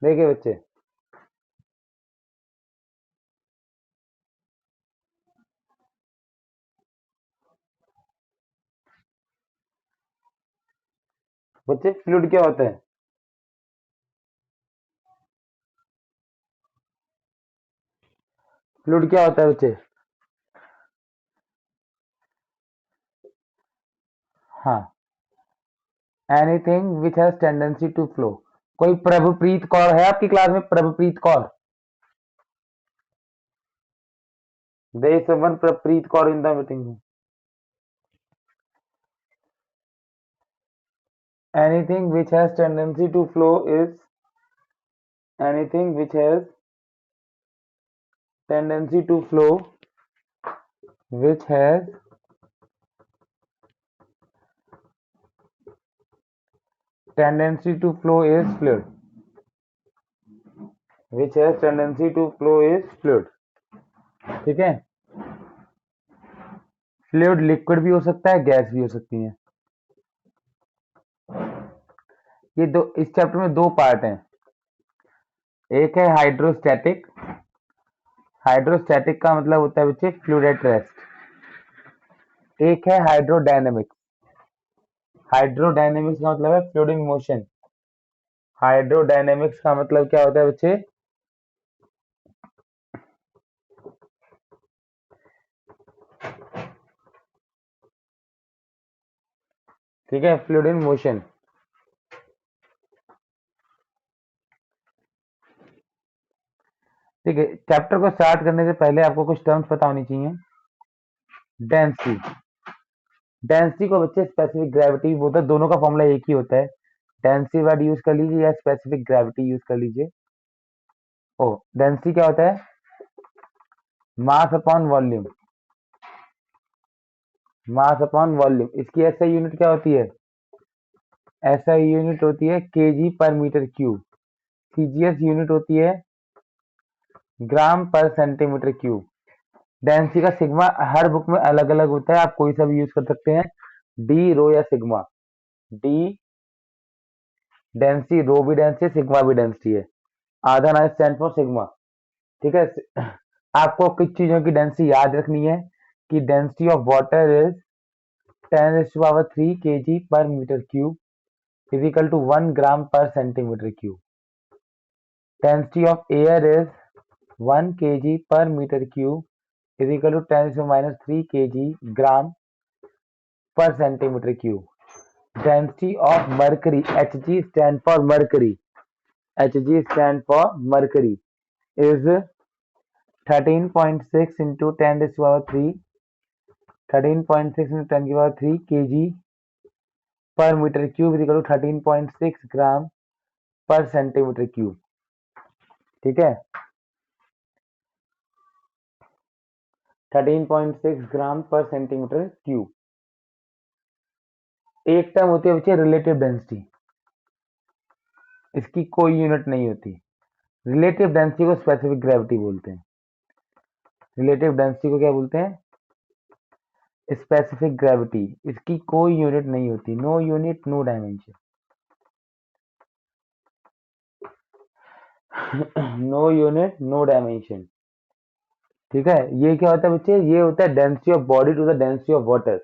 देखिए बच्चे, बच्चे फ्लूइड क्या होता है? फ्लूइड क्या होता है बच्चे? हाँ, anything which has tendency to flow. कोई प्रभुप्रीत कौर है आपकी क्लास में? Prabhpreet Kaur? There is one Prabhpreet Kaur in the meeting. Anything which has tendency to flow is anything which has tendency to flow, which has tendency to flow is fluid. Which has tendency to flow is fluid. ठीक है? Fluid liquid भी हो सकता है, gas भी हो सकती है। ये दो, इस चैप्टर में दो पार्ट हैं। एक है हाइड्रोस्टैटिक। हाइड्रोस्टैटिक का मतलब होता है बच्चे फ्लूइड एट रेस्ट। एक है हाइड्रोडायनेमिक्स। हाइड्रोडायनेमिक्स का मतलब है फ्लूइड इन मोशन। हाइड्रोडायनेमिक्स का मतलब क्या होता है बच्चे? ठीक है, फ्लूइड इन मोशन। ठीक है, चैप्टर को स्टार्ट करने से पहले आपको कुछ टर्म्स पता होनी चाहिए। डेंसिटी। डेंसिटी को बच्चे स्पेसिफिक ग्रेविटी बोलते हैं, दोनों का फॉर्मूला एक ही होता है। डेंसिटी वर्ड यूज कर लीजिए या स्पेसिफिक ग्रेविटी यूज कर लीजिए। ओ, डेंसिटी क्या होता है? Mass upon volume. Mass upon volume. इसकी एसआई यूनिट क्या होती है? एसआई यूनिट होती है केजी पर मीटर क्यूब। सीजीएस यूनिट होती है ग्राम पर सेंटीमीटर क्यूब। डेंसिटी का सिग्मा हर बुक में अलग अलग होता है, आप कोई सा भी यूज कर सकते हैं, डी, रो या सिग्मा। डी डेंसिटी, रो भी डेंसिटी, सिग्मा भी डेंसिटी है। आधा ना स्टैंड फॉर सिग्मा। ठीक है, आपको कुछ चीजों की डेंसिटी याद रखनी है कि density of water is 10⁻³ kg per metre cube is equal to 1 gram per centimetre cube. Density of air is 1 kg per metre cube is equal to 10⁻³ kg gram per centimetre cube. Density of mercury, Hg stand for mercury, Hg stand for mercury, is 13.6 into 10⁻³ 13.6 into 10⁻³ kg per metre cube is equal to 13.6 gram per centimetre cube. ठीक है, 13.6 gram per centimetre cube. एक term होती है बच्चे relative density, इसकी कोई unit नहीं होती। रिलेटिव डेंसिटी को स्पेसिफिक ग्रेविटी बोलते हैं। रिलेटिव डेंसिटी को क्या बोलते हैं? Specific gravity. इसकी कोई यूनिट नहीं होती, no unit no dimension. No unit no dimension. ठीक है, ये क्या होता है बच्चे? ये होता है density of body to the density of water.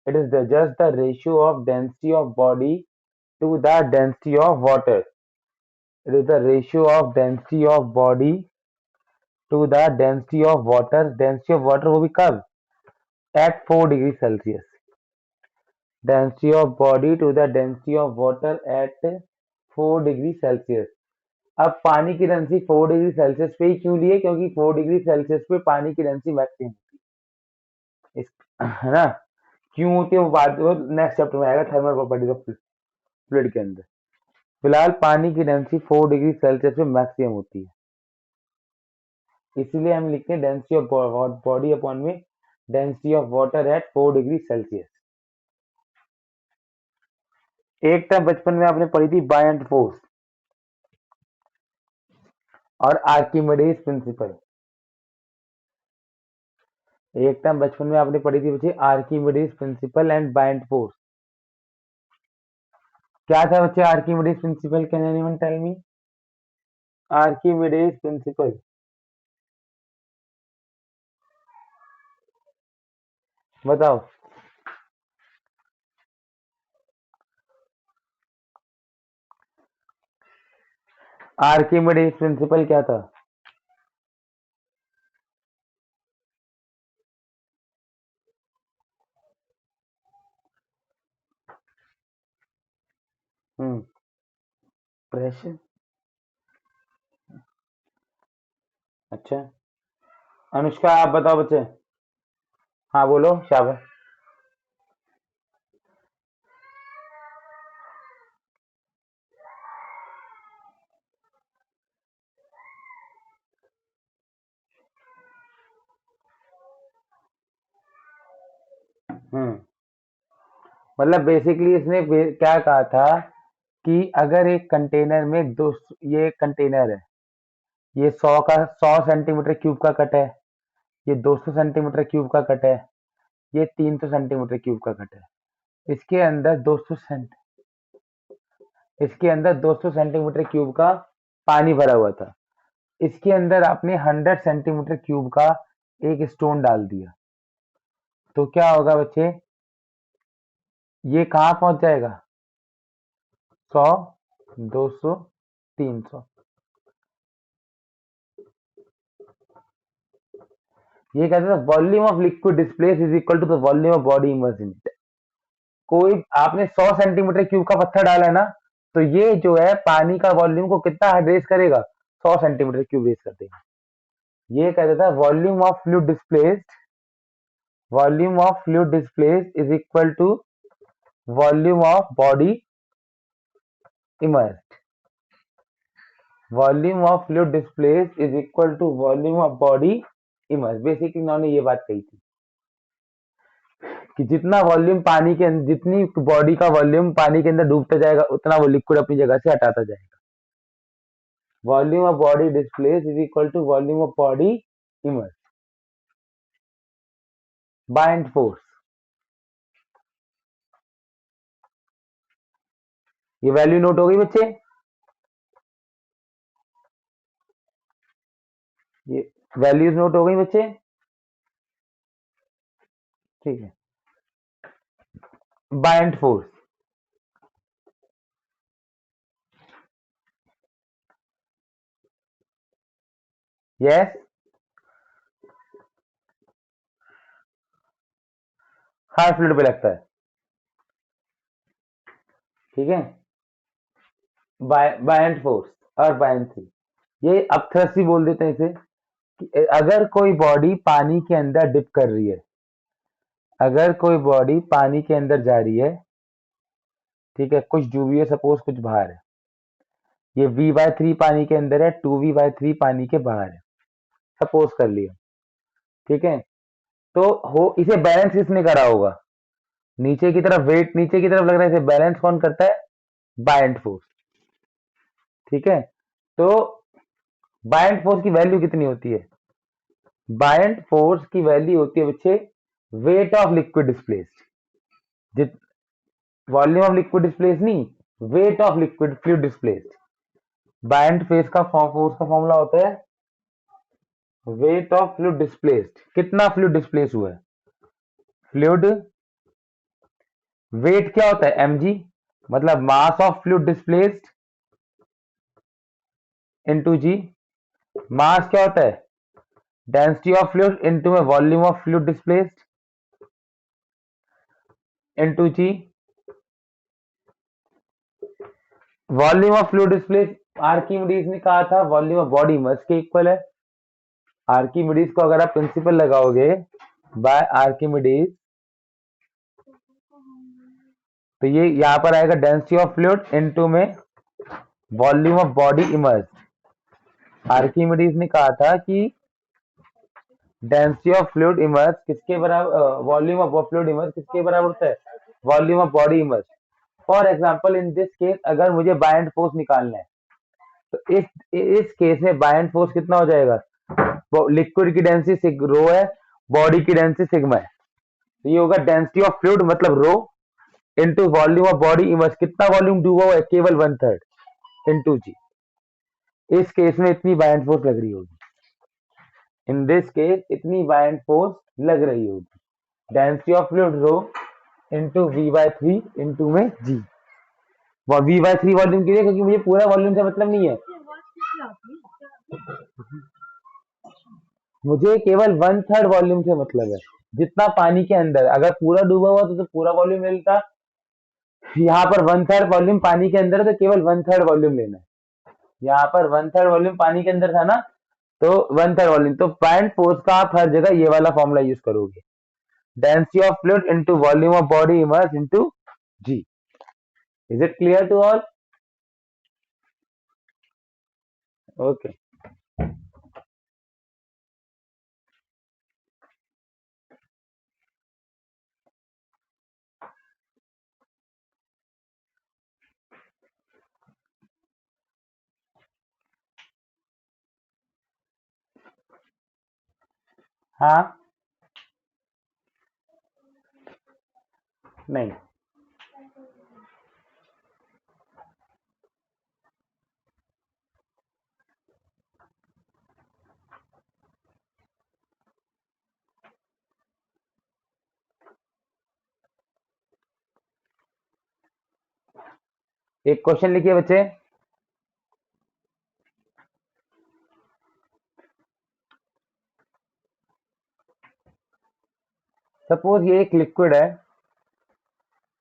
It is just the ratio of density of body to the density of water. It is the ratio of density of body to the density of water. Density of water वो भी कब? At 4 degree Celsius. Density of body to the density of water at 4 degree Celsius. अब पानी की density 4 degree Celsius पे ही क्यों लिए? क्योंकि 4 डिग्री सेल्सियस पे पानी की डेंसिटी मैक्सिमम इस, है ना? क्यों होती है वो बात, वो नेक्स्ट चैप्टर में आएगा, थर्मल प्रॉपर्टीज ऑफ फ्लूइड के अंदर। फिलहाल पानी की डेंसिटी 4 डिग्री सेल्सियस पे मैक्सिमम होती है, इसीलिए हम लिखते हैं डेंसिटी ऑफ बॉडी अपॉन में density of water at 4 degree Celsius. एक टर्म बचपन में आपने पढ़ी थी बायंट फोर्स और आर्किमिडीज प्रिंसिपल। एक टर्म बचपन में आपने पढ़ी थी बच्चे Archimedes principle and buoyant force. क्या था बच्चे Archimedes principle? Can anyone tell me? Archimedes principle. बताओ। आर्किमिडीज प्रिंसिपल क्या था? हम्म। प्रेशर। अच्छा। अनुष्का आप बताओ बच्चे। हाँ बोलो शाबाश। हम्म। मतलब बेसिकली इसने क्या कहा था कि अगर एक कंटेनर में दो, ये कंटेनर है, ये 100 सेंटीमीटर क्यूब का कट है, ये 200 सेंटीमीटर क्यूब का कट है, ये 300 सेंटीमीटर क्यूब का कट है। इसके अंदर 200 सेंट इसके अंदर 200 सेंटीमीटर क्यूब का पानी भरा हुआ था। इसके अंदर आपने 100 सेंटीमीटर क्यूब का एक स्टोन डाल दिया, तो क्या होगा बच्चे? ये कहाँ पहुंच जाएगा? 100, 200, 300। ये कहते हैं volume of liquid displace is equal to the volume of body immerse in it. कोई आपने 100 सेंटीमीटर क्यूब का पत्थर डाला है ना, तो ये जो है पानी का वॉल्यूम को कितना रेज करेगा? 100 सेंटीमीटर क्यूब रेज कर देगा। ये कहता था volume of fluid displace is equal to volume of body immersed. Volume of fluid displace is equal to volume of body immersed. Basically इन्होंने ये बात कही थी कि जितनी बॉडी का वॉल्यूम पानी के अंदर डूबता जाएगा, उतना वो लिक्विड अपनी जगह से हटाता जाएगा। Volume of body displace is equal to volume of body immersed by force. ये वैल्यू नोट हो गई बच्चे? ये वैल्यूज नोट हो गई बच्चे? ठीक है। By force. Yes. Her fluid पे लगता है। ठीक है। बाय फोर्स और बाय थ्री। ये अब थ्रस्ट ही बोल देते हैं इसे कि अगर कोई बॉडी पानी के अंदर डिप कर रही है, अगर कोई बॉडी पानी के अंदर जा रही है, ठीक है, कुछ डूबी है सपोज, कुछ बाहर है, ये v/3 पानी के अंदर है, 2v/3 पानी के बाहर है, सपोज कर लिया। ठीक है। तो हो इसे बैलेंस किसने करा होगा? नीचे की तरफ वेट नीचे की तरफ लग रहा है, इसे बैलेंस कौन करता है? Buoyant force. ठीक है। तो बायंट फोर्स की वैल्यू कितनी होती है? बायंट फोर्स की वैल्यू होती है बच्चे वेट ऑफ लिक्विड डिस्प्लेस्ड। जित वॉल्यूम ऑफ लिक्विड डिस्प्लेस नहीं, weight of liquid fluid displaced. Buoyant force का फोर्स का फॉर्मूला होता है वेट ऑफ फ्लूइड डिस्प्लेस्ड। कितना फ्लूइड डिस्प्लेस हुआ है? फ्लूइड वेट क्या होता है? mg, मतलब mass of fluid displaced into g. Mass क्या होता है? डेंसिटी ऑफ फ्लूइड इनटू में volume of fluid displaced into g. Volume of fluid displaced Archimedes ने कहा था वॉल्यूम ऑफ बॉडी मास के इक्वल है। आर्किमिडीज को अगर आप प्रिंसिपल लगाओगे बाय आर्किमिडीज, तो ये यहां पर आएगा डेंसिटी ऑफ फ्लूइड इनटू में volume of body immersed. Archimedes ने कहा था कि डेंसिटी ऑफ फ्लूइड इमर्स किसके बराबर, वॉल्यूम ऑफ फ्लूइड इमर्स किसके बराबर होता है? Volume of body immerse. For example in this case अगर मुझे बायंट फोर्स निकालना है, तो इस केस में बायंट फोर्स कितना हो जाएगा? लिक्विड की डेंसिटी रो है, बॉडी की डेंसिटी सिग्मा है, तो ये होगा डेंसिटी ऑफ फ्लूइड मतलब rho into volume of body immerse. कितना वॉल्यूम डूबा हुआ है? केवल 1/3 इनटू जी। इस केस में इतनी बायएंड फोर्स लग रही होगी, इन दिस केस इतनी बायएंड फोर्स लग रही होगी। Density of fluid rho into V/3 into में जी। V/3 वॉल्यूम के लिए, क्योंकि मुझे पूरा वॉल्यूम से मतलब नहीं है, मुझे केवल 1/3 वॉल्यूम से मतलब है, जितना पानी के अंदर। अगर पूरा डूबा हुआ तो पूरा वॉल्यूम मिलता, यहाँ पर 1/3 वॉल्यूम पानी के अंदर है तो केवल 1/3 वॉल्यूम लेना है। यहाँ पर 1/3 वॉल्यूम पानी के अंदर था ना, तो 1/3 वॉल्यूम, तो पॉइंट फोर्स का आप हर जगह ये वाला फॉर्मूला यूज करोगे, density of fluid into volume of body immersed into g. Is it clear to all? Okay. हाँ, नहीं, एक क्वेश्चन लिखिए बच्चे। सपोज ये एक लिक्विड है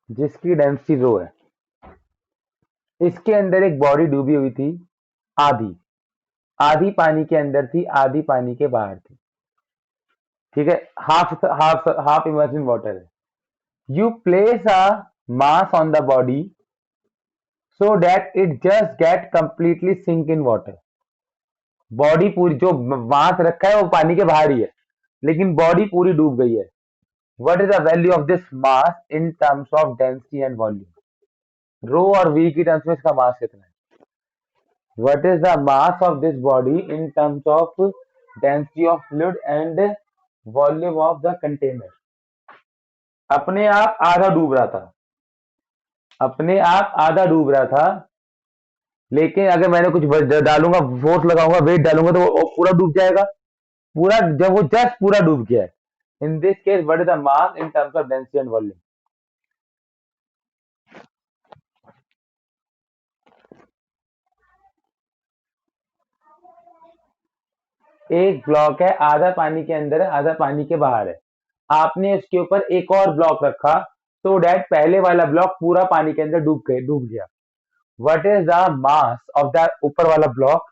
जिसकी डेंसिटी रो है, इसके अंदर एक बॉडी डूबी हुई थी, आधी आधी पानी के अंदर थी, आधी पानी के बाहर थी, ठीक है, half half half immerse in water है। You place a mass on the body so that it just get completely sink in water। Body पूरी, जो मास रखा है वो पानी के बाहर ही है, लेकिन बॉडी पूरी डूब गई है। What is the value of this mass in terms of density and volume? Rho और वी की टर्म्स में इसका मास कितना है? What is the mass of this body in terms of density of fluid and volume of the container? अपने आप आधा डूब रहा था, अपने आप आधा डूब रहा था, लेकिन अगर मैंने कुछ डालूंगा, फोर्स लगाऊंगा, वेट डालूंगा, तो वो पूरा डूब जाएगा। पूरा, जब वो जस्ट पूरा डूब गया है। In this case what is the mass in terms of density and volume? एक ब्लॉक है, आधा पानी के अंदर है, आधा पानी के बाहर है। आपने उसके ऊपर एक और ब्लॉक रखा, so that पहले वाला ब्लॉक पूरा पानी के अंदर डूब गया। What is the mass of the ऊपर वाला ब्लॉक,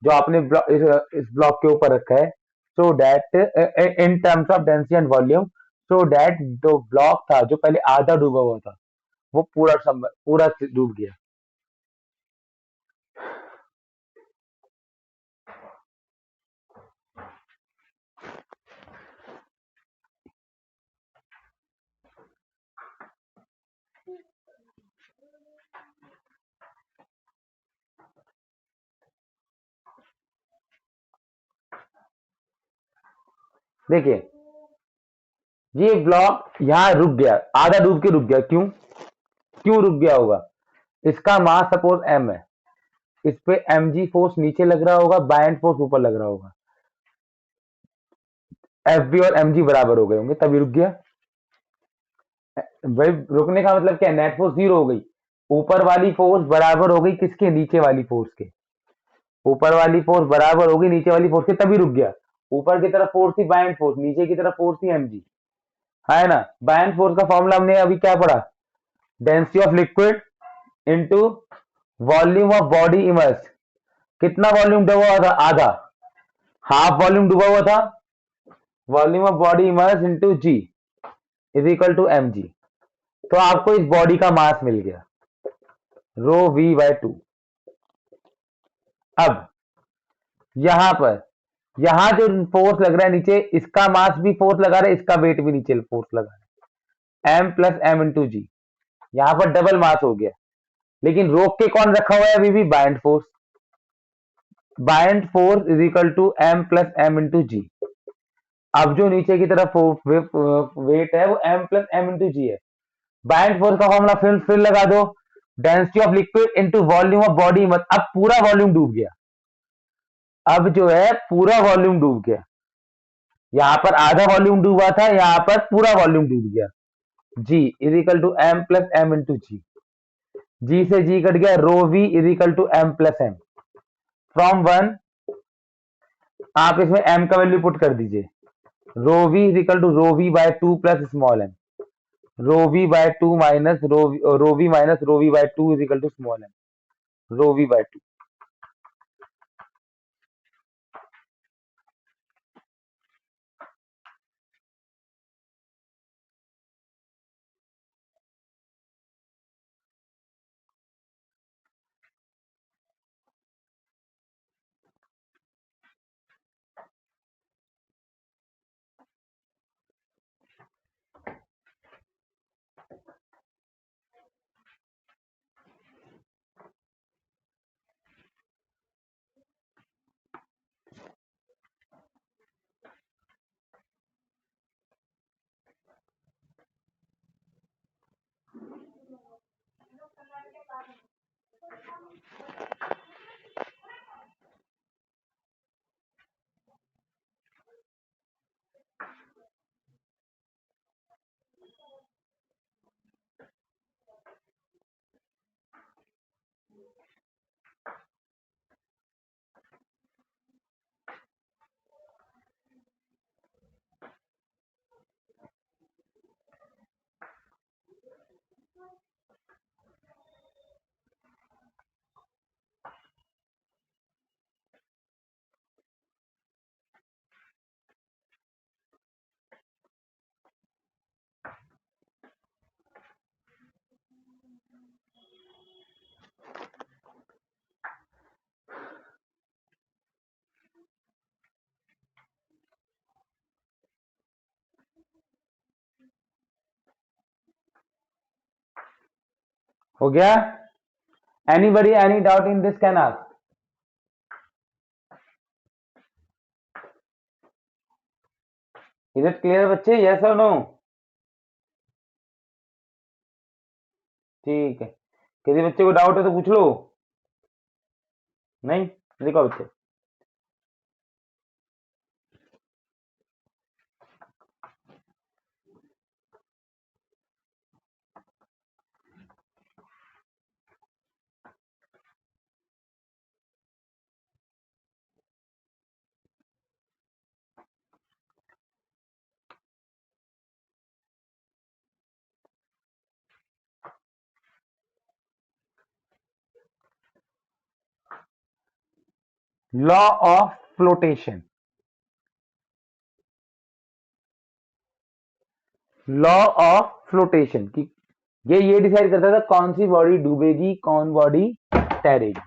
जो आपने इस ब्लॉक के ऊपर रखा है, so that in terms of density and volume, so that जो ब्लॉक था जो पहले आधा डूबा हुआ था, वो पूरा डूब गया। देखिए, ये ब्लॉक यहाँ रुक गया, आधा डूब के रुक गया। क्यों क्यों रुक गया होगा? इसका मास सपोज m है, इस पे mg फोर्स नीचे लग रहा होगा, बायएंड फोर्स ऊपर लग रहा होगा, Fb और mg बराबर हो गए होंगे, तभी रुक गया। भाई रुकने का मतलब क्या है? नेट फोर्स जीरो हो गई, ऊपर वाली फोर्स बराबर हो गई किसके? नीचे वाली फोर्स के। ऊपर वाली फोर्स बराबर हो गई नीचे वाली फोर्स के, तभी रुक गया। ऊपर की तरफ फोर्स थी बायएंड फोर्स, नीचे की तरफ फोर्स थी mg, है ना। बायएंड फोर्स का फॉर्मूला हमने अभी क्या पढ़ा? Density of liquid into volume of body immerse. कितना वॉल्यूम डूबा हुआ था? आधा, हाफ वॉल्यूम डूबा हुआ था। Volume of body immerse into g is equal to m g. तो आपको इस बॉडी का मास मिल गया, रो V/2। अब यहां पर, यहां जो फोर्स लग रहा है नीचे, इसका मास भी फोर्स लगा रहा है, इसका वेट भी नीचे फोर्स लगा रहा है, m प्लस एम इंटू जी। यहां पर डबल मास हो गया, लेकिन रोक के कौन रखा हुआ है अभी भी? Buoyant force. Buoyant force is equal to m plus M into g. अब जो नीचे की तरफ वेट है वो m plus M into g है। बायएंड फोर्स का फॉर्मूला फिर लगा दो, density of liquid into volume of body. अब पूरा वॉल्यूम डूब गया, अब जो है पूरा वॉल्यूम डूब गया, यहां पर आधा वॉल्यूम डूबा था, यहां पर पूरा वॉल्यूम डूब गया। G is equal to M plus M into g, g से जी कट गया, rho V is equal to M plus M from one. आप इसमें एम का वैल्यू पुट कर दीजिए, rho V is equal to rho V by two plus small M, rho V by two minus rho V minus rho V by two is equal to small M, rho V by two. हो गया? Anybody any doubt in this can ask. Is it clear बच्चे, yes और no? ठीक है, किसी बच्चे को doubt है तो पूछ लो। नहीं? देखो बच्चे, law of flotation, law of flotation की ये डिसाइड करता था कौन सी बॉडी डूबेगी, कौन बॉडी तैरेगी।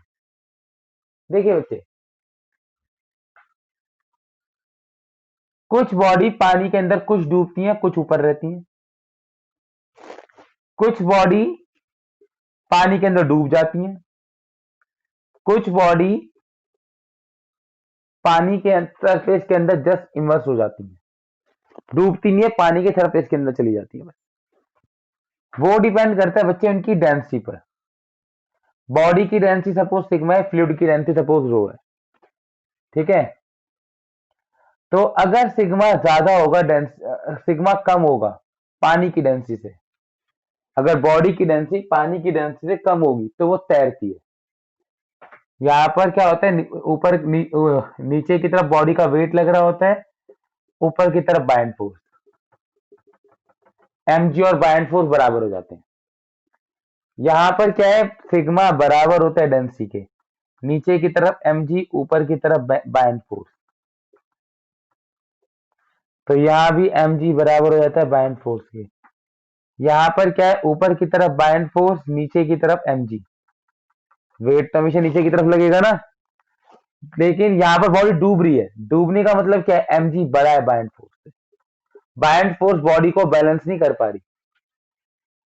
देखिए बच्चे, कुछ बॉडी पानी के अंदर कुछ डूबती हैं, कुछ ऊपर रहती हैं। कुछ बॉडी पानी के अंदर डूब जाती हैं, कुछ बॉडी पानी के सरफेस के अंदर जस्ट इमर्स हो जाती हैं, डूबती नहीं है, पानी के सरफेस के अंदर चली जाती है बस। वो डिपेंड करता है बच्चे उनकी डेंसिटी पर। बॉडी की डेंसिटी सपोज सिग्मा है, फ्लूइड की डेंसिटी सपोज रो है, ठीक है? तो अगर सिग्मा ज्यादा होगा, सिग्मा कम होगा पानी की डेंसिटी से, अगर बॉडी की डेंसिटी पानी की डेंसिटी से कम होगी तो वो तैरती है। यहाँ पर क्या होता है, ऊपर नीचे की तरफ बॉडी का वेट लग रहा होता है, ऊपर की तरफ बाइंड फोर्स, mg और बाइंड फोर्स बराबर हो जाते हैं। यहाँ पर क्या है, सिग्मा बराबर होता है डेंसिटी के, नीचे की तरफ mg, ऊपर की तरफ बाइंड फोर्स, तो यहाँ भी mg बराबर हो जाता है बाइंड फोर्स के। यहाँ पर क्या है, ऊपर की तरफ बाइंड फोर्स, नीचे की तरफ mg, वेट तो हमेशा नीचे की तरफ लगेगा ना। लेकिन यहाँ पर बॉडी डूब रही है, डूबने का मतलब क्या है, mg बड़ा है बाइंड फोर्स से, बाइंड फोर्स बॉडी को बैलेंस नहीं कर पा रही,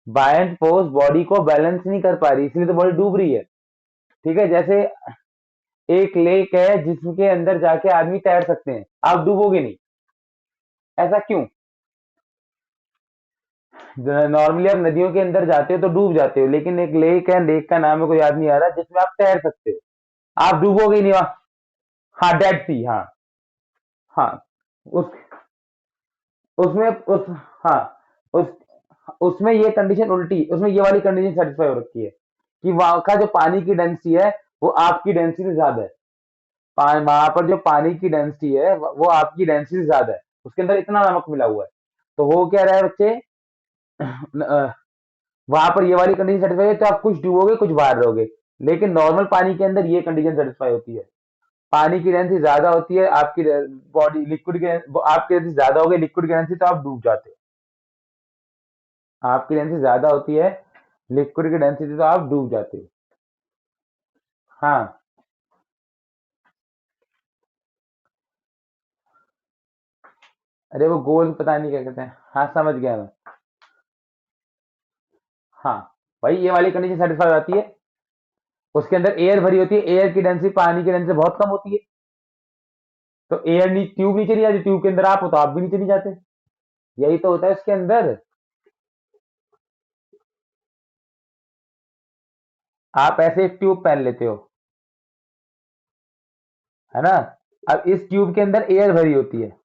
बाइंड फोर्स बॉडी को बैलेंस नहीं कर पा रही, इसलिए तो बॉडी डूब रही है। ठीक है, जैसे एक लेक है जिसके अंदर जाके आदमी तैर सकते हैं, आप डूबोगे नहीं, ऐसा क्यों? नॉर्मली आप नदियों के अंदर जाते हो तो डूब जाते हो, लेकिन एक लेक है, लेक का नाम है कोई याद नहीं आ रहा, जिसमें आप तैर सकते हो, आप डूबोगे नहीं वहां। हाँ डेड सी, हाँ। हाँ उस उसमें उस हाँ उस उसमें ये कंडीशन उल्टी, उसमें ये वाली कंडीशन सेटिस्फाई हो रखी है कि वहां का जो पानी की डेंसिटी है वो आपकी डेंसिटी से ज्यादा है। वहां पर जो पानी की डेंसिटी है वो आपकी डेंसिटी से ज्यादा है, उसके अंदर इतना नमक मिला हुआ है। तो हो क्या रहा है बच्चे, वहां पर ये वाली कंडीशन सेटिस्फाई है तो आप कुछ डूबोगे कुछ बाहर रहोगे। लेकिन नॉर्मल पानी के अंदर ये कंडीशन सेटिस्फाई होती है, पानी की डेंसिटी ज्यादा होती है, आपकी बॉडी लिक्विड की आपकी डेंसिटी ज्यादा होगी लिक्विड की डेंसिटी, तो आप डूब जाते हो। आपकी डेंसिटी ज्यादा होती है लिक्विड की डेंसिटी, तो आप डूब जाते हो। हाँ। अरे वो गोल पता नहीं क्या कहते हैं, हाँ समझ गया मैं। हाँ भाई ये वाली कंडीशन सेटिस्फाई हो जाती है, उसके अंदर एयर भरी होती है, एयर की डेंसिटी पानी की डेंसिटी बहुत कम होती है। तो एयर ट्यूब नीचे नहीं जाती, ट्यूब के अंदर आप हो तो आप भी नीचे नहीं जाते। यही तो होता है उसके अंदर। आप ऐसे एक ट्यूब पहन लेते हो, है ना। अब इस ट्यूब के अंदर एयर भरी होती है,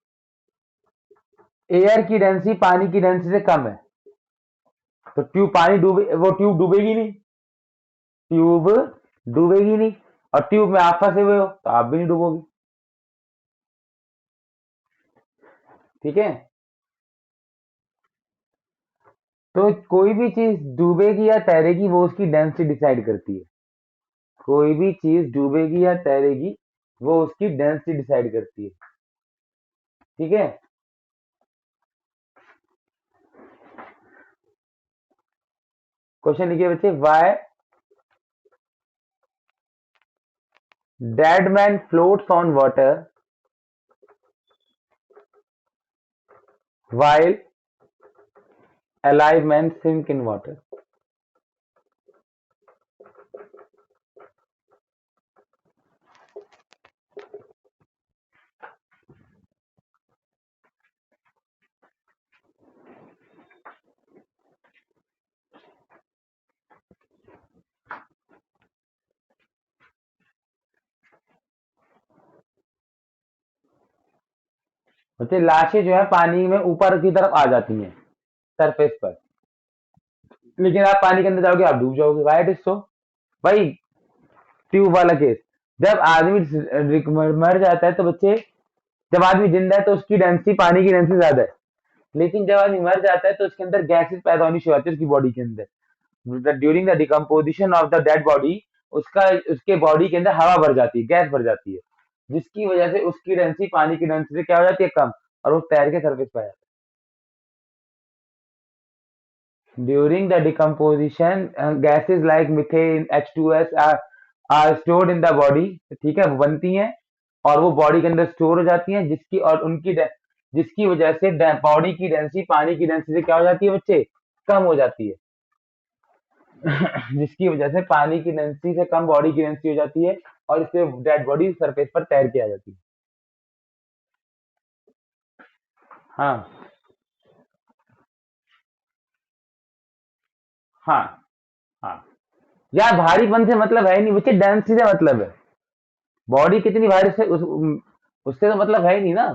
एयर की डेंसिटी पानी की डेंसिटी से कम है, तो ट्यूब पानी डूबे वो ट्यूब डूबेगी नहीं, ट्यूब डूबेगी नहीं। और ट्यूब में आप फंसे हुए हो तो आप भी नहीं डूबोगे। ठीक है। तो कोई भी चीज डूबेगी या तैरेगी वो उसकी डेंसिटी डिसाइड करती है। कोई भी चीज डूबेगी या तैरेगी वो उसकी डेंसिटी डिसाइड करती है। ठीक है। क्वेश्चन लिखिए बच्चे, why dead man floats on water while alive men sink in water। बच्चे लाशें जो है पानी में ऊपर की तरफ आ जाती हैं सरफेस पर, लेकिन आप पानी के अंदर जाओगे आप डूब जाओगे। वाई इट इज सो भाई। ट्यूब वाला केस, जब आदमी मर जाता है तो बच्चे, जब आदमी जिंदा है तो उसकी डेंसिटी पानी की डेंसिटी ज्यादा है, लेकिन जब आदमी मर जाता है तो उसके अंदर गैसेस पैदा होनी शुरू होती है उसकी बॉडी के अंदर। During the decomposition of the dead body उसका उसके बॉडी के अंदर हवा भर जाती है, गैस भर जाती है, जिसकी वजह से उसकी डेंसिटी पानी की डेंसिटी से क्या हो जाती है, कम, और वो तैर के सरफेस पर आ जाता है। During the decomposition gases like methane H2S are stored in the body. ठीक है, वो बनती हैं और वो बॉडी के अंदर स्टोर हो जाती हैं, जिसकी और उनकी जिसकी वजह से बॉडी की डेंसिटी पानी की डेंसिटी से क्या हो जाती है बच्चे, कम हो जाती है। जिसकी वजह से पानी की डेंसिटी से कम बॉडी की डेंसिटी हो जाती है और इससे डेड बॉडी सरफेस पर तैर के आ जाती है। हाँ। हाँ। हाँ यार भारीपन से मतलब है ही नहीं बच्चे, डेंसिटी से मतलब है। बॉडी कितनी भारी से उससे तो मतलब है ही नहीं ना,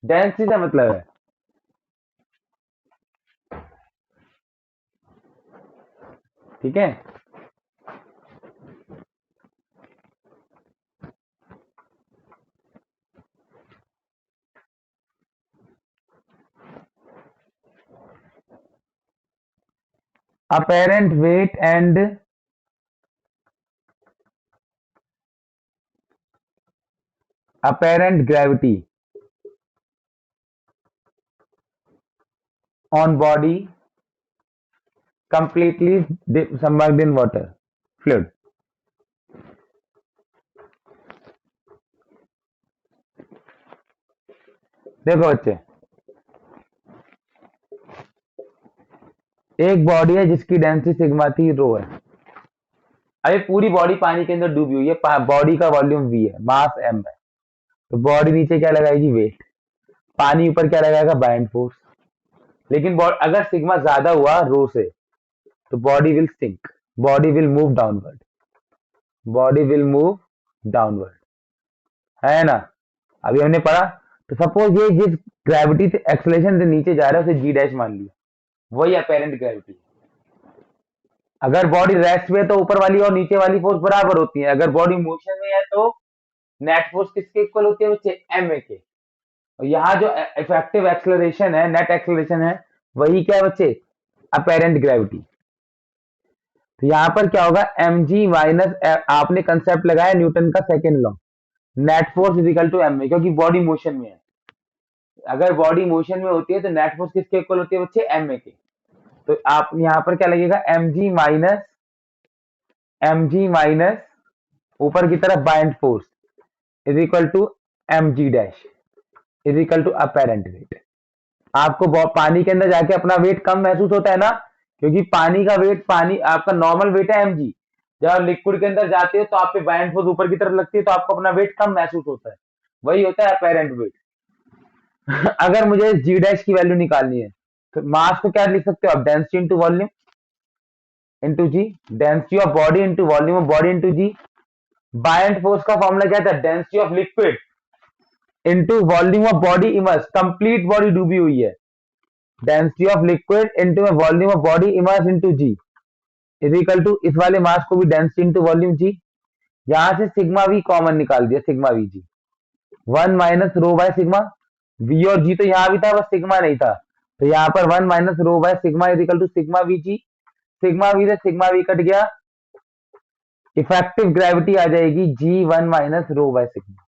डेंसिटी से मतलब है। ठीक है। apparent weight and apparent gravity on body completely submerged in water fluid। देखो बच्चे, एक बॉडी है जिसकी डेंसिटी सिग्मा थी रो है। अभी पूरी बॉडी पानी के अंदर डूबी हुई है, बॉडी का वॉल्यूम V है, मास M है, तो बॉडी नीचे क्या लगाएगी, वेट। पानी ऊपर क्या लगाएगा, बाइंड फोर्स। लेकिन अगर सिग्मा ज्यादा हुआ रो से तो body will sink, body will move downward, body will move downward, है ना। अभी हमने पढ़ा। तो सपोज ये जिस ग्रेविटी से एक्सलेशन से नीचे जा रहा है उसे जी डैश मान लिया, वही अपेरेंट ग्रेविटी। अगर बॉडी रेस्ट में है तो ऊपर वाली और नीचे वाली फोर्स बराबर होती है, अगर बॉडी मोशन में है तो नेट फोर्स किसके इक्वल होती है बच्चे, एम ए के। और यहाँ जो इफेक्टिव एक्सलरेशन है, नेट एक्सलरेशन है, वही क्या है बच्चे, अपेरेंट ग्रेविटी। तो यहाँ पर क्या होगा, एम जी माइनस, आपने कंसेप्ट लगाया न्यूटन का second law, net force is equal to m a, क्योंकि बॉडी मोशन में है। अगर बॉडी मोशन में होती है तो नेट फोर्स किसके इक्वल होती है बच्चे, एम ए के। तो आप यहाँ पर क्या लगेगा, एम जी माइनस ऊपर की तरफ buoyant force is equal to m g dash is equal to apparent weight. आपको पानी के अंदर जाके अपना वेट कम महसूस होता है ना, क्योंकि पानी का वेट, पानी आपका नॉर्मल वेट है एम जी। जब आप लिक्विड के अंदर जाते हो तो आप पे बाइंड फोर्स ऊपर की तरफ लगती है, तो आपको अपना वेट कम महसूस होता है, वही होता है अपेरेंट वेट। अगर मुझे जी डैश की वैल्यू निकालनी है तो मास को क्या लिख सकते हो आप, density into volume into g, density of body into volume of body into g. Buoyant force का फॉर्मूला क्या था, density of liquid into volume of body immerse, complete body डूबी हुई है, density of liquid into volume of body immerse into g is equal to, इस वाले मास को भी डेंसिटी इंटू वॉल्यूम जी। यहां से सिग्मा वी कॉमन निकाल दिया, sigma V g 1 - rho by sigma. V और जी तो यहाँ भी था, बस सिग्मा नहीं था, तो यहाँ पर 1 - rho by sigma is equal to sigma V g. Sigma V से सिग्मा वी कट गया, इफेक्टिव ग्रेविटी आ जाएगी G1 - rho by sigma.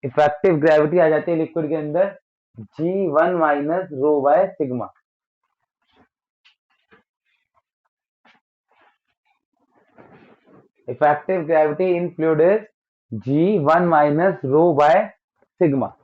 Effective gravity आ जाती है लिक्विड के अंदर G1 - rho by sigma. Effective gravity in fluid is G1 - rho by sigma.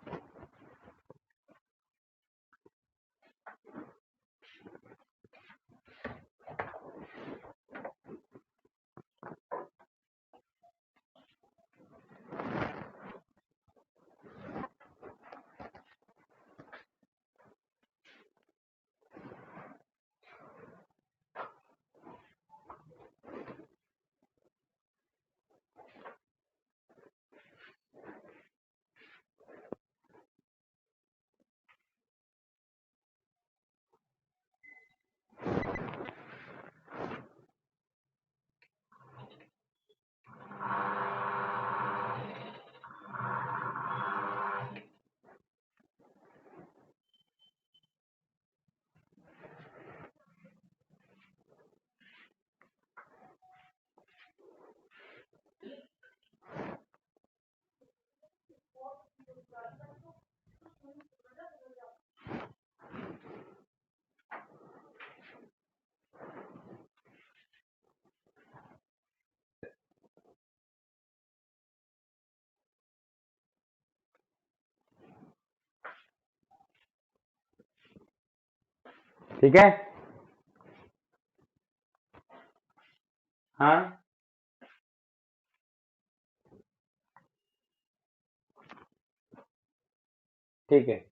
ठीक है, हाँ ठीक है।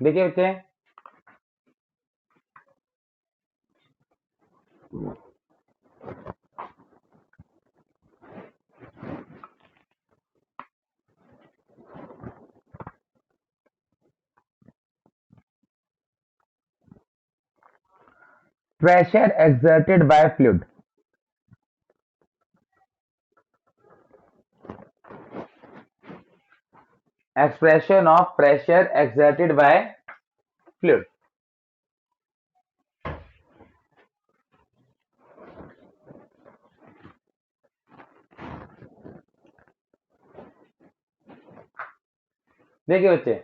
देखिए बच्चे, pressure exerted by fluid, expression of pressure exerted by fluid। देखिए बच्चे,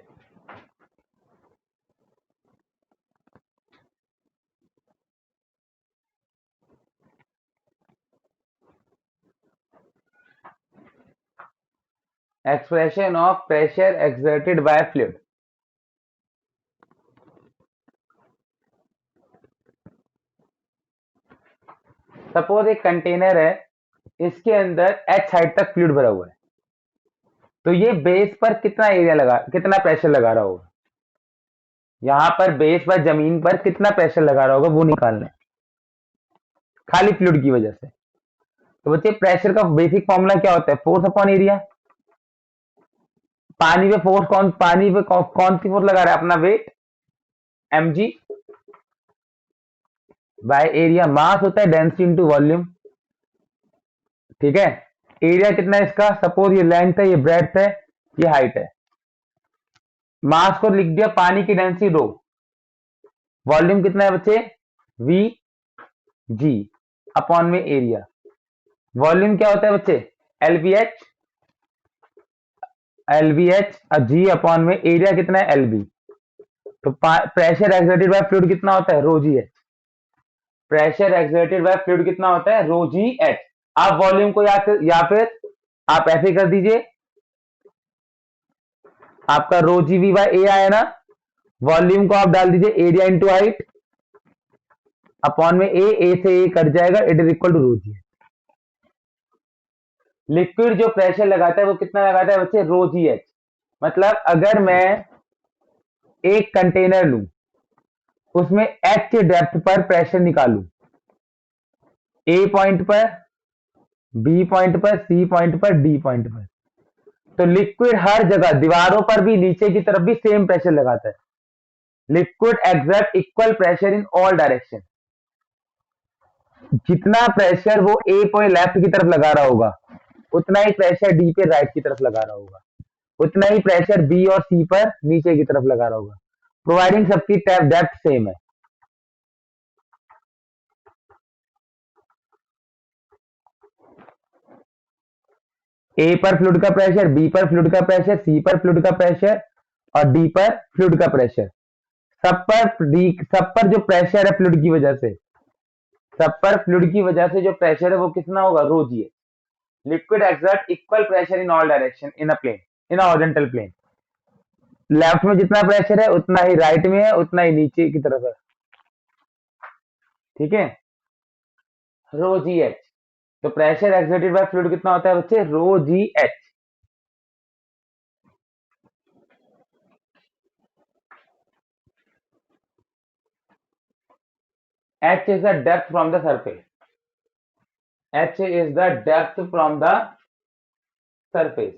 expression of pressure exerted by fluid. Suppose एक कंटेनर है, इसके अंदर h हाइट तक फ्लूइड भरा हुआ है, तो ये बेस पर कितना प्रेशर लगा रहा होगा, यहां पर बेस पर जमीन पर कितना प्रेशर लगा रहा होगा वो निकालना है, खाली फ्लूइड की वजह से। तो बच्चे प्रेशर का बेसिक फॉर्मूला क्या होता है, फोर्स अपॉन एरिया। पानी पे कौन सी फोर्स लगा रहा है, अपना wait mg by area. Mass होता है डेंसिटी इनटू वॉल्यूम, ठीक है। एरिया कितना है इसका, सपोज ये लेंथ है, ये ब्रेड्थ है, ये हाइट है। मास को लिख दिया पानी की डेंसिटी रो, वॉल्यूम कितना है बच्चे वी जी अपॉन में एरिया। वॉल्यूम क्या होता है बच्चे एलवीएच, जी अपॉन में एरिया कितना है एलबी। तो प्रेशर एक्सर्टेड बाय फ्लूइड कितना होता है rho g h. Pressure exerted by fluid कितना होता है रो जी एच। आप वॉल्यूम को या फिर आप ऐसे कर दीजिए, आपका रो जी वी बाय ए आया ना, वॉल्यूम को आप डाल दीजिए एरिया इंटू हाइट अपॉन में ए से ए कट जाएगा, it is equal to rho g. Liquid जो प्रेशर लगाता है वो कितना लगाता है बच्चे रो जी एच। मतलब अगर मैं एक कंटेनर लूं, उसमें एच डेप्थ पर प्रेशर निकालूं, ए पॉइंट पर, बी पॉइंट पर, सी पॉइंट पर, डी पॉइंट पर, तो लिक्विड हर जगह दीवारों पर भी नीचे की तरफ भी सेम प्रेशर लगाता है। Liquid exert equal pressure in all direction. जितना प्रेशर वो ए पॉइंट लेफ्ट की तरफ लगा रहा होगा, उतना ही प्रेशर डी पे राइट की तरफ लगा रहा होगा, उतना ही प्रेशर बी और सी पर नीचे की तरफ लगा रहा होगा, प्रोवाइडिंग सबकी डेप्थ सेम है। ए पर फ्लूइड का प्रेशर, बी पर फ्लूइड का प्रेशर, सी पर फ्लूइड का प्रेशर और डी पर फ्लूइड का प्रेशर। सब पर जो प्रेशर है फ्लूइड की वजह से, सब पर फ्लूइड की वजह से जो प्रेशर है वो कितना होगा रो जी है। Liquid exert equal pressure in all direction in a plane, in a horizontal plane. Left में जितना प्रेशर है उतना ही राइट में है, उतना ही नीचे की तरफ है, ठीक है। Rho g h. तो प्रेशर एक्सर्टेड बाय फ्लूइड कितना होता है बच्चे rho g h. H is the depth from the surface. H is the depth from the surface.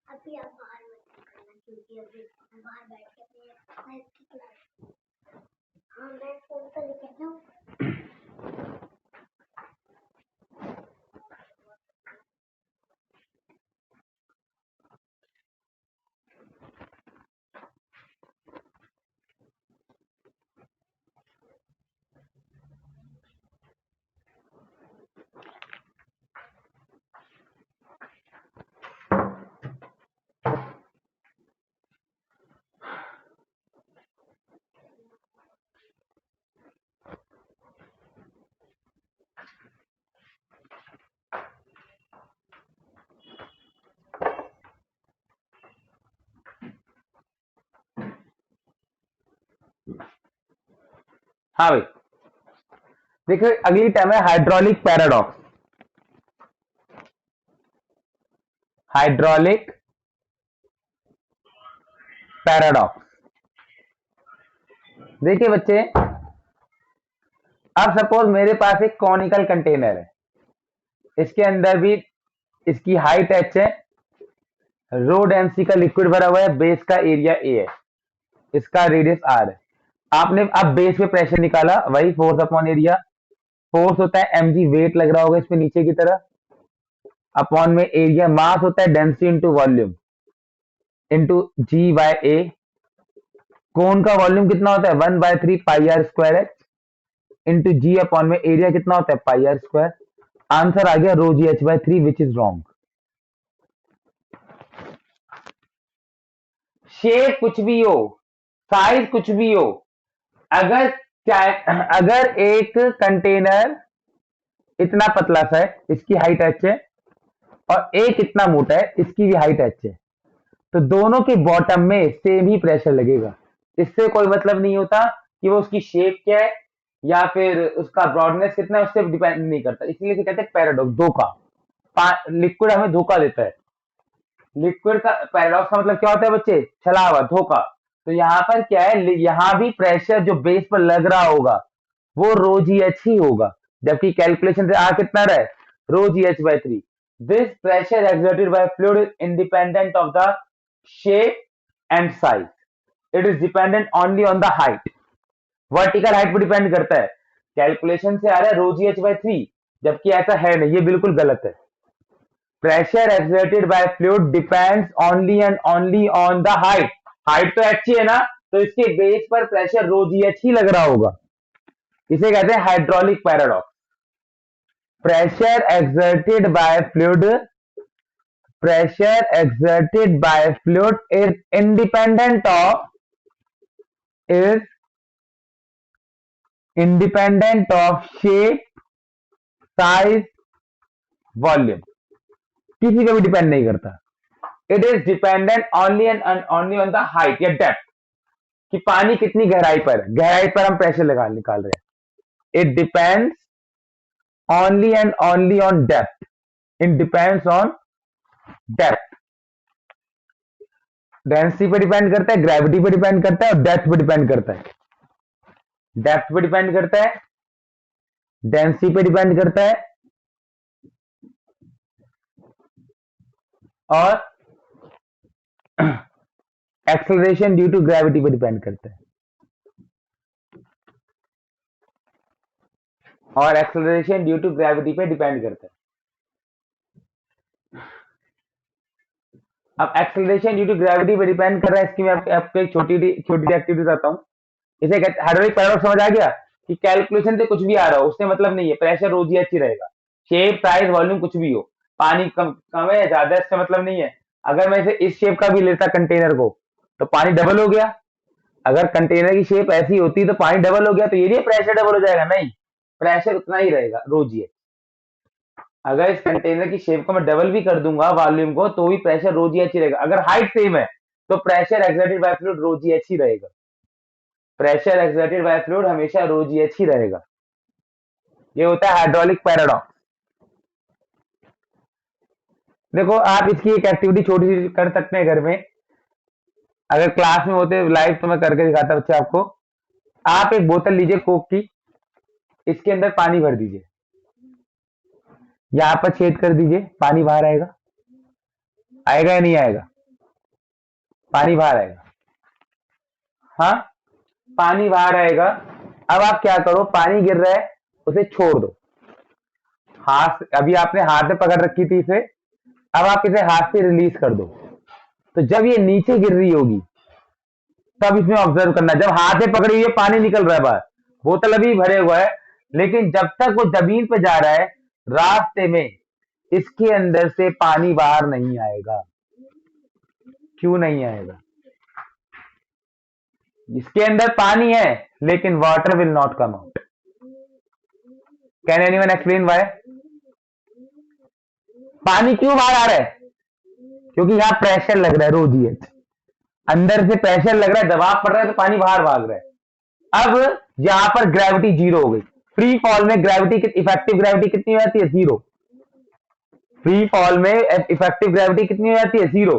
अभी आप बाहर मत निकलना क्योंकि अभी बाहर बैठ के अपने मैथ की क्लास। हाँ मैं फोन पर लेकर जाऊँ। हाँ भाई, देखिए अगली टर्म है हाइड्रोलिक पैराडॉक्स। Hydraulic paradox. देखिए बच्चे, अब सपोज मेरे पास एक कॉनिकल कंटेनर है, इसके अंदर भी इसकी हाइट एच है, रो डेंसिटी का लिक्विड भरा हुआ है, बेस का एरिया ए है, इसका रेडियस आर है। आपने अब बेस पे प्रेशर निकाला, वही फोर्स अपॉन एरिया। फोर्स होता है mg, वेट लग रहा होगा इस पे नीचे की तरह, अपॉन में एरिया। मास होता है density into volume. Into g by a. Cone का वॉल्यूम कितना होता है 1/3 pi r² into g upon में एरिया कितना होता है पाई r²। आंसर आ गया rho g h by 3 which is wrong. Shape कुछ भी हो, साइज कुछ भी हो, अगर अगर एक कंटेनर इतना पतला सा है, इसकी हाइट h है, और एक इतना मोटा है, इसकी भी हाइट h है, तो दोनों के बॉटम में सेम ही प्रेशर लगेगा। इससे कोई मतलब नहीं होता कि वो उसकी शेप क्या है या फिर उसका ब्रॉडनेस कितना है, उससे डिपेंड नहीं करता। इसलिए इसे कहते हैं पैराडॉक्स, धोखा। लिक्विड हमें धोखा देता है। लिक्विड का पैराडॉक्स का मतलब क्या होता है बच्चे, छलावा, धोखा। तो यहाँ पर क्या है, यहाँ भी प्रेशर जो बेस पर लग रहा होगा वो रो जी एच ही होगा, जबकि कैलकुलेशन से आ कितना रहा है rho g h by 3। This pressure exerted by fluid is independent of the shape and size. It is dependent only on the height. Vertical height पर डिपेंड करता है। कैलकुलेशन से आ रहा है रो जी एच बाय 3, जबकि ऐसा है नहीं, ये बिल्कुल गलत है। Pressure exerted by fluid depends only and only on the height. Height तो एच ही है ना, तो इसके बेस पर प्रेशर रो जी एच ही लग रहा होगा। इसे कहते हैं hydraulic paradox. Pressure exerted by fluid, pressure exerted by fluid is independent of shape, size, volume। किसी पे भी डिपेंड नहीं करता। It is dependent only and only on the height या डेप्थ, कि पानी कितनी गहराई पर है, गहराई पर हम प्रेशर निकाल रहे हैं। It depends only and only on depth. It depends on depth. Density पे डिपेंड करता है, ग्रेविटी पे डिपेंड करता है, और डेप्थ पे डिपेंड करता है। डेप्थ पे डिपेंड करता है, डेंसिटी पे डिपेंड करता है, और एक्सेलरेशन ड्यू टू ग्रेविटी पे डिपेंड करता है। और एक्सेलरेशन ड्यू टू ग्रेविटी पे डिपेंड करता है। अब एक्सेलरेशन ड्यू टू ग्रेविटी पे डिपेंड कर रहा है, इसकी मैं आपको एक छोटी एक्टिविटी बताता हूँ। इसे कहते हैं हाइड्रोलिक पैराडॉक्स। समझ आ गया कि कैलकुलेशन से कुछ भी आ रहा हो उससे मतलब नहीं है, प्रेशर रो जी एच ही रहेगा। शेप, साइज, वॉल्यूम कुछ भी हो, पानी कम कम है या ज्यादा है इससे मतलब नहीं है। अगर मैं इसे इस शेप का भी लेता कंटेनर को, तो पानी डबल हो गया। अगर कंटेनर की शेप ऐसी होती तो पानी डबल हो गया, तो ये नहीं प्रेशर डबल हो जाएगा, नहीं, प्रेशर उतना ही रहेगा रो जी एच। अगर इस कंटेनर की शेप को मैं डबल भी कर दूंगा वॉल्यूम को, तो भी प्रेशर रो जी एच ही रहेगा। अगर हाइट सेम है तो pressure exerted by fluid rho g h ही रहेगा। प्रेशर एक्सर्टेड बाय फ्लूइड हमेशा रो जी एच ही रहेगा। ये होता है हाइड्रोलिक पैराडॉक्स। देखो आप इसकी एक एक्टिविटी छोटी सी कर सकते हैं घर में। अगर क्लास में होते लाइव तो मैं करके दिखाता बच्चे आपको। आप एक बोतल लीजिए कोक की, इसके अंदर पानी भर दीजिए, यहां पर छेद कर दीजिए, पानी बाहर आएगा, आएगा या नहीं आएगा, पानी बाहर आएगा। हाँ, पानी बाहर आएगा। अब आप क्या करो, पानी गिर रहा है उसे छोड़ दो। हाथ, अभी आपने हाथ में पकड़ रखी थी इसे, अब आप इसे हाथ से रिलीज कर दो। तो जब ये नीचे गिर रही होगी तब इसमें ऑब्जर्व करना, जब हाथ में पकड़ी हुई है पानी निकल रहा है बाहर, बोतल अभी भरे हुआ है, लेकिन जब तक वो जमीन पे जा रहा है रास्ते में इसके अंदर से पानी बाहर नहीं आएगा। क्यों नहीं आएगा? इसके अंदर पानी है लेकिन water will not come out. Can anyone explain why? पानी क्यों बाहर आ रहा है? क्योंकि यहाँ प्रेशर लग रहा है रो जी एच, अंदर से प्रेशर लग रहा है, दबाव पड़ रहा है, तो पानी बाहर भाग रहा है। अब यहां पर ग्रेविटी जीरो हो गई। फ्री फॉल में ग्रेविटी, इफेक्टिव ग्रेविटी कितनी हो जाती है? जीरो। फ्री फॉल में इफेक्टिव ग्रेविटी कितनी हो जाती है? जीरो।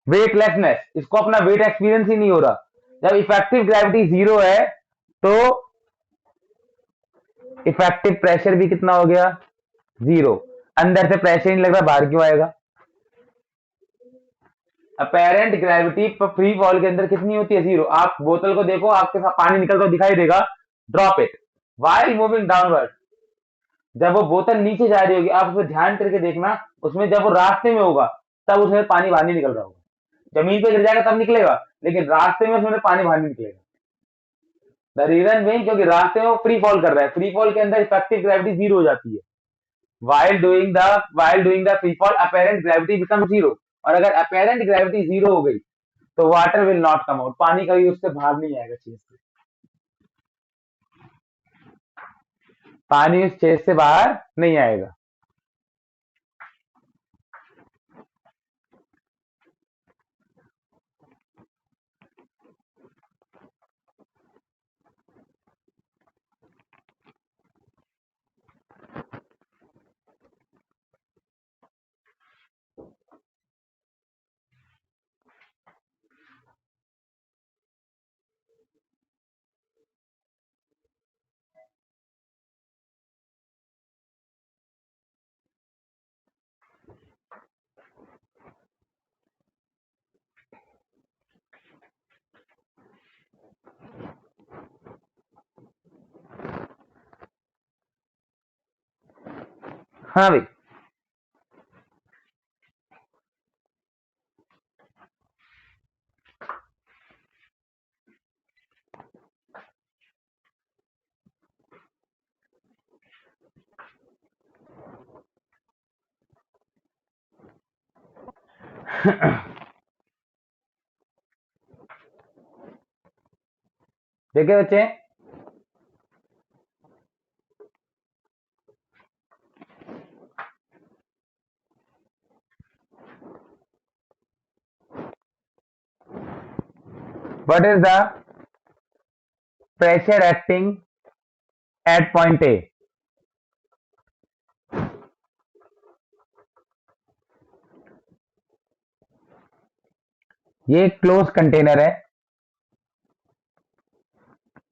वेटलेसनेस, इसको अपना वेट एक्सपीरियंस ही नहीं हो रहा। जब इफेक्टिव ग्रेविटी जीरो है तो इफेक्टिव प्रेशर भी कितना हो गया? जीरो। अंदर से प्रेशर नहीं लग रहा, बाहर क्यों आएगा? अपेरेंट ग्रेविटी फ्री फॉल के अंदर कितनी होती है? जीरो। आप बोतल को देखो, आपके साथ पानी निकलता हुआ दिखाई देगा, drop it while moving downward. जब वो बोतल नीचे जा रही होगी, आप उसमें ध्यान करके देखना, उसमें जब वो रास्ते में होगा तब उसमें पानी बाहर नहीं निकल रहा होगा। जमीन पे गिर जाएगा तब निकलेगा, लेकिन रास्ते में उसमें पानी बाहर नहीं निकलेगा। द रीजन बीइंग, क्योंकि रास्ते में वो फ्री फॉल कर रहा है, फ्री फॉल के अंदर इफेक्टिव ग्रेविटी जीरो हो जाती है। while doing the free fall apparent gravity becomes zero, और अगर apparent gravity जीरो हो गई तो water will not come out, पानी कभी उससे बाहर नहीं आएगा चेस से, पानी उस चेस से बाहर नहीं आएगा। हाँ भाई, देखे बच्चे, what is the pressure acting at point A? ये एक क्लोज कंटेनर है,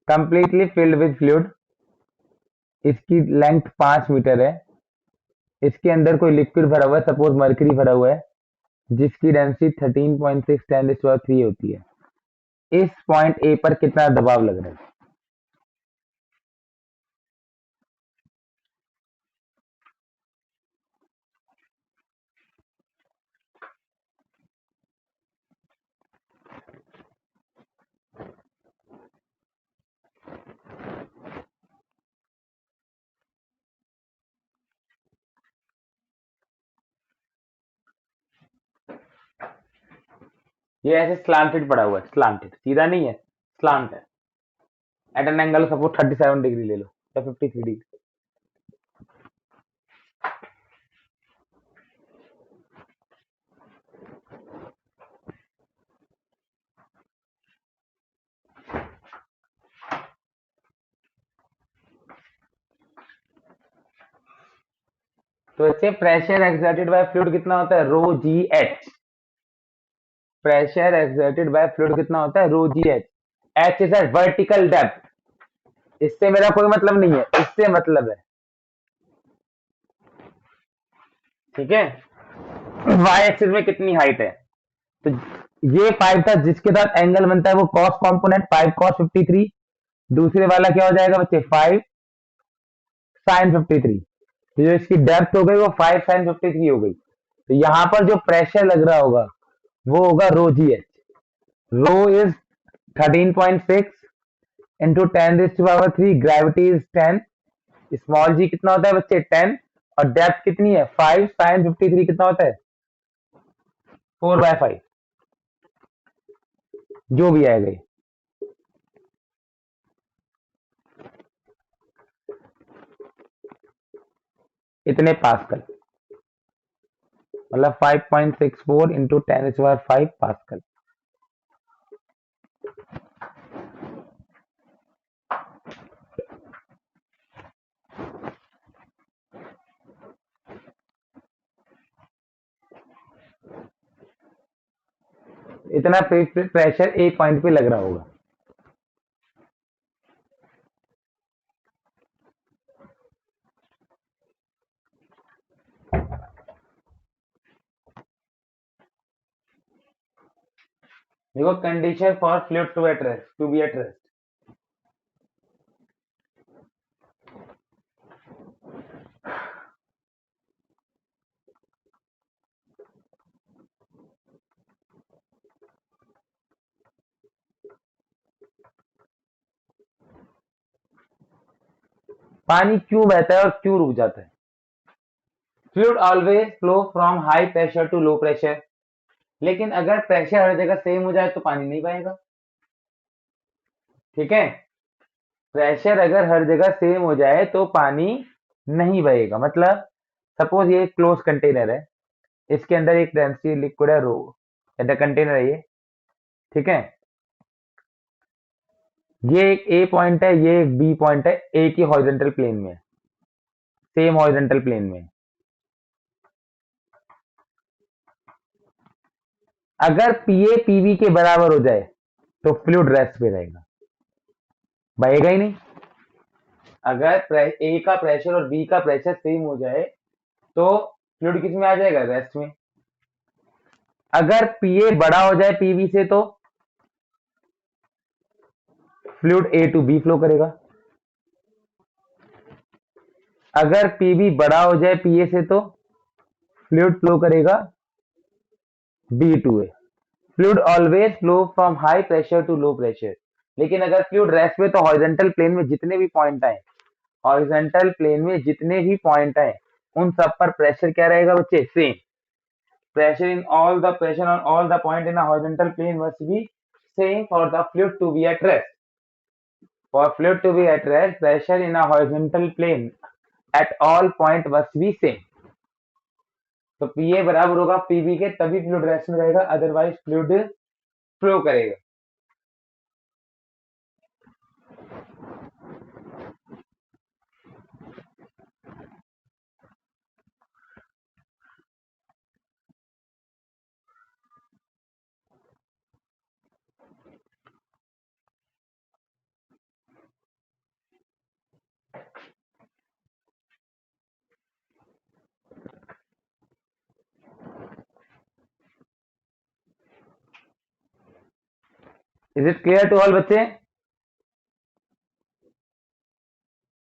कंप्लीटली फिल्ड विद फ्लूइड, इसकी लेंथ 5 मीटर है, इसके अंदर कोई लिक्विड भरा हुआ है, सपोज मर्करी भरा हुआ है, जिसकी डेंसिटी 13.6 × 10⁻³ होती है। इस पॉइंट ए पर कितना दबाव लग रहा है? ये ऐसे स्लांटेड पड़ा हुआ है, स्लांटेड, सीधा नहीं है, स्लांट है, at an angle suppose 37 degree ले लो या 53 डिग्री। तो इससे प्रेशर एक्सर्टेड बाय फ्लूइड कितना होता है? Rho g h. Pressure exerted by fluid कितना होता है? Rho g h. H is at vertical depth, इससे मेरा कोई मतलब नहीं है, इससे मतलब है, ठीक है। वाई एक्सिस में कितनी हाइट है, तो ये 5 था, जिसके साथ एंगल बनता है वो कॉस कॉम्पोनेंट 5 cos 53, दूसरे वाला क्या हो जाएगा बच्चे? 5 sin 53। तो जो इसकी डेप्थ हो गई वो 5 sin 53 हो गई, तो यहाँ पर जो प्रेशर लग रहा होगा वो होगा rho g h. Rho is 13.6 × 10⁻³ gravity is 10, small g कितना होता है बच्चे? 10, और डेप्थ कितनी है? 5 sin 53 कितना होता है? 4/5, जो भी आएगा ये। इतने पास्कल, मतलब 5.64 × 10⁻5 पास्कल। इतना प्रेशर एक पॉइंट पे लग रहा होगा। देखो, condition for fluid to at rest, to be at rest, पानी क्यों बहता है और क्यों रुक जाता है? Fluid always flow from high pressure to low pressure. लेकिन अगर प्रेशर हर जगह सेम हो जाए तो पानी नहीं बहेगा। ठीक है, प्रेशर अगर हर जगह सेम हो जाए तो पानी नहीं बहेगा। मतलब सपोज ये एक क्लोज कंटेनर है, इसके अंदर एक डेंसिटी लिक्विड है रो, द कंटेनर है ये। ठीक है, ये एक ए पॉइंट है, ये एक बी पॉइंट है, एक ही हॉरिजॉन्टल प्लेन में, सेम हॉरिजॉन्टल प्लेन में। अगर पीए पीबी के बराबर हो जाए तो फ्लूइड रेस्ट पे रहेगा, बहेगा ही नहीं। अगर ए का प्रेशर और बी का प्रेशर सेम हो जाए तो फ्लूइड किस में आ जाएगा? रेस्ट में। अगर पीए बड़ा हो जाए पीबी से तो fluid A to B flow करेगा। अगर पीबी बड़ा हो जाए पीए से तो फ्लूइड फ्लो करेगा B to A. Fluid always flow from high pressure to low pressure. लेकिन अगर फ्लूइड रेस्ट में तो हॉरिजॉन्टल प्लेन में जितने भी पॉइंट आए, हॉरिजॉन्टल प्लेन में जितने भी पॉइंट आए उन सब पर प्रेशर क्या रहेगा बच्चे? Same. Pressure on all the point in a horizontal plane must be same for the fluid to be at rest. For fluid to be at rest, pressure in a horizontal plane at all point must be same. तो पीए बराबर होगा PB के, तभी fluid rest में रहेगा, otherwise fluid flow करेगा। Is it clear to all बच्चे?